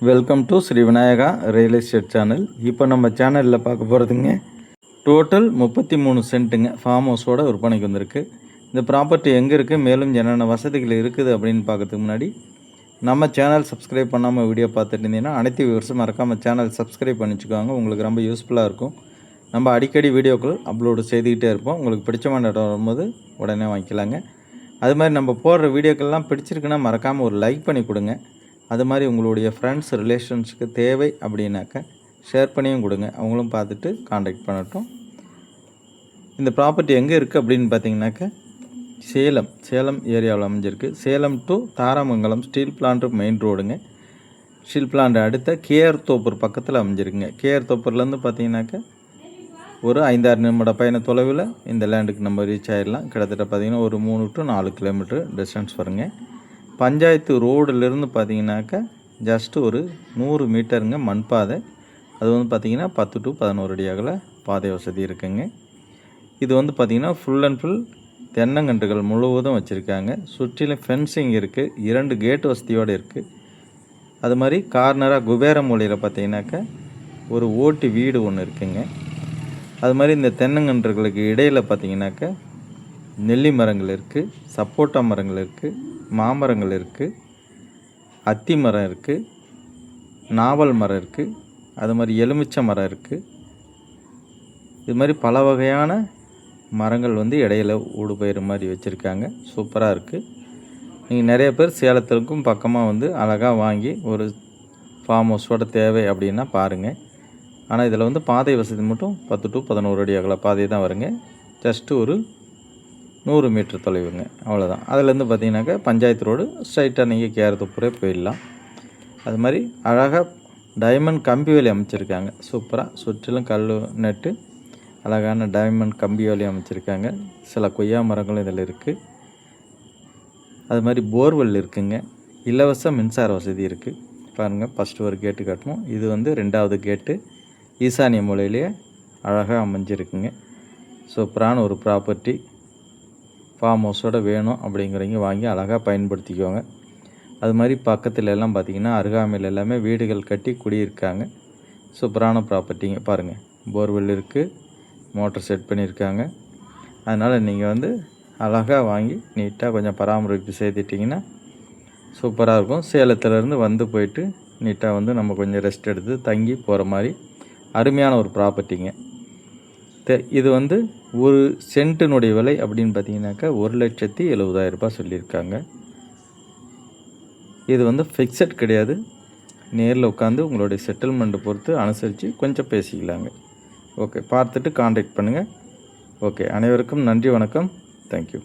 Welcome to Shri Vinayaka real estate channel. இப்போ நம்ம சேனலில் பார்க்க போகிறதுங்க டோட்டல் 33 சென்ட்டுங்க ஃபார்ம் ஹவுஸோட விற்பனைக்கு வந்திருக்கு. இந்த ப்ராப்பர்ட்டி எங்கே இருக்குது, மேலும் என்னென்ன வசதிகள் இருக்குது அப்படின்னு பார்க்கறதுக்கு முன்னாடி நம்ம சேனல் சப்ஸ்கிரைப் பண்ணாமல் வீடியோ பார்த்துட்டு இருந்தீங்கன்னா அனைத்து வியூவர்ஸும் மறக்காமல் சேனல் சப்ஸ்கிரைப் பண்ணிச்சுக்கோங்க. உங்களுக்கு ரொம்ப யூஸ்ஃபுல்லாக இருக்கும். நம்ம அடிக்கடி வீடியோக்கள் அப்லோடு செய்துக்கிட்டே இருப்போம். உங்களுக்கு பிடிச்சமான இடம் வரும்போது உடனே வாங்கிக்கலாங்க. அது மாதிரி நம்ம போடுற வீடியோக்கள்லாம் பிடிச்சிருக்குன்னா மறக்காமல் ஒரு லைக் பண்ணி கொடுங்க. அது மாதிரி உங்களுடைய ஃப்ரெண்ட்ஸ் ரிலேஷன்ஸுக்கு தேவை அப்படின்னாக்க ஷேர் பண்ணியும் கொடுங்க, அவங்களும் பார்த்துட்டு காண்டாக்ட் பண்ணட்டும். இந்த ப்ராப்பர்ட்டி எங்கே இருக்குது அப்படின்னு பார்த்தீங்கன்னாக்க சேலம் ஏரியாவில் அமைஞ்சிருக்கு. Salem to Tharamangalam steel plant main ரோடுங்க. ஸ்டீல் பிளான்ட் அடுத்த கேஆர் தோப்பூர் பக்கத்தில் அமைஞ்சிருக்குங்க. கேஆர் தோப்பூர்லேருந்து பார்த்தீங்கன்னாக்க ஒரு 5-6 நிமிட பயண தொலைவில் இந்த லேண்டுக்கு நம்ம ரீச் ஆகிடலாம். கிட்டத்தட்ட பார்த்திங்கன்னா ஒரு 3 to 4 கிலோமீட்டர் டிஸ்டன்ஸ் வருங்க. பஞ்சாயத்து ரோடுலேருந்து பார்த்தீங்கன்னாக்கா ஜஸ்ட்டு ஒரு 100 மீட்டருங்க மண் பாதை. அது வந்து பார்த்திங்கன்னா 10 to 11 அடி அகல பாதை வசதி இருக்குங்க. இது வந்து பார்த்திங்கன்னா ஃபுல் அண்ட் ஃபுல் தென்னங்கன்றுகள் முழுவதும் வச்சுருக்காங்க. சுற்றிலும் ஃபென்சிங் இருக்குது, 2 கேட் வசதியோடு இருக்குது. அது மாதிரி கார்னராக குபேர மூலையில் பார்த்தீங்கன்னாக்கா ஒரு ஓட்டு வீடு ஒன்று இருக்குங்க. அது மாதிரி இந்த தென்னங்கன்றுகளுக்கு இடையில் பார்த்திங்கனாக்கா நெல்லி மரங்கள் இருக்குது, சப்போட்டா மரங்கள் இருக்குது, மாமரங்கள் இருக்குது, அத்தி மரம் இருக்குது, நாவல் மரம் இருக்குது, அது மாதிரி எலுமிச்சை மரம் இருக்குது. இது மாதிரி பல வகையான மரங்கள் வந்து இடையில ஊடுபயிர் மாதிரி வச்சுருக்காங்க. சூப்பராக இருக்குது. நீங்கள் நிறைய பேர் சேலத்திற்கும் பக்கமாக வந்து அழகாக வாங்கி ஒரு ஃபார்ம் ஹவுஸோட தேவை அப்படின்னா பாருங்கள். ஆனால் இதில் வந்து பாதை வசதி மட்டும் 10 to 11 அடி அகல பாதை தான் வருங்க. ஜஸ்ட்டு ஒரு 100 மீட்டர் தொலைவுங்க, அவ்வளோதான். அதிலேருந்து பார்த்தீங்கன்னாக்கா பஞ்சாயத்து ரோடு ஸ்ட்ரைட்டாக நீங்கள் கேரத்தப்புறே போயிடலாம். அது மாதிரி அழகாக டைமண்ட் கம்பி வேலி அமைச்சிருக்காங்க. சூப்பராக சுற்றிலும் கல் நட்டு அழகான டைமண்ட் கம்பி வேலி அமைச்சிருக்காங்க. சில கொய்யா மரங்களும் இதில் இருக்குது. அது மாதிரி போர்வெல் இருக்குங்க. இலவச மின்சார வசதி இருக்குது. பாருங்கள், ஃபஸ்ட்டு ஒரு கேட்டு கட்டணும். இது வந்து 2வது கேட்டு ஈசானிய மூலையிலேயே அழகாக அமைஞ்சிருக்குங்க. சூப்பரான ஒரு ப்ராப்பர்ட்டி ஃபார்ம் ஹவுஸோடு வேணும் அப்படிங்கிறவங்க வாங்கி அழகாக பயன்படுத்திக்குவாங்க. அது மாதிரி பக்கத்தில் எல்லாம் பார்த்திங்கன்னா அருகாமையில் எல்லாமே வீடுகள் கட்டி குடியிருக்காங்க. சூப்பரான ப்ராப்பர்ட்டிங்க. பாருங்கள், போர்வெல் இருக்குது, மோட்டர் செட் பண்ணியிருக்காங்க. அதனால் நீங்கள் வந்து அழகாக வாங்கி நீட்டாக கொஞ்சம் பராமரிப்பு செய்துட்டிங்கன்னா சூப்பராக இருக்கும். சேலத்துலேருந்து வந்து போயிட்டு நீட்டாக வந்து நம்ம கொஞ்சம் ரெஸ்ட் எடுத்து தங்கி போகிற மாதிரி அருமையான ஒரு ப்ராப்பர்ட்டிங்க. இது வந்து ஒரு சென்ட்டினுடைய விலை அப்படின்னு பார்த்தீங்கன்னாக்கா 1,70,70,000 ரூபாய் சொல்லியிருக்காங்க. இது வந்து ஃபிக்ஸட் கிடையாது. நேரில் உட்காந்து உங்களுடைய செட்டில்மெண்ட்டை பொறுத்து அனுசரித்து கொஞ்சம் பேசிக்கலாங்க. ஓகே, பார்த்துட்டு காண்டாக்ட் பண்ணுங்கள். ஓகே, அனைவருக்கும் நன்றி, வணக்கம், தேங்க்யூ.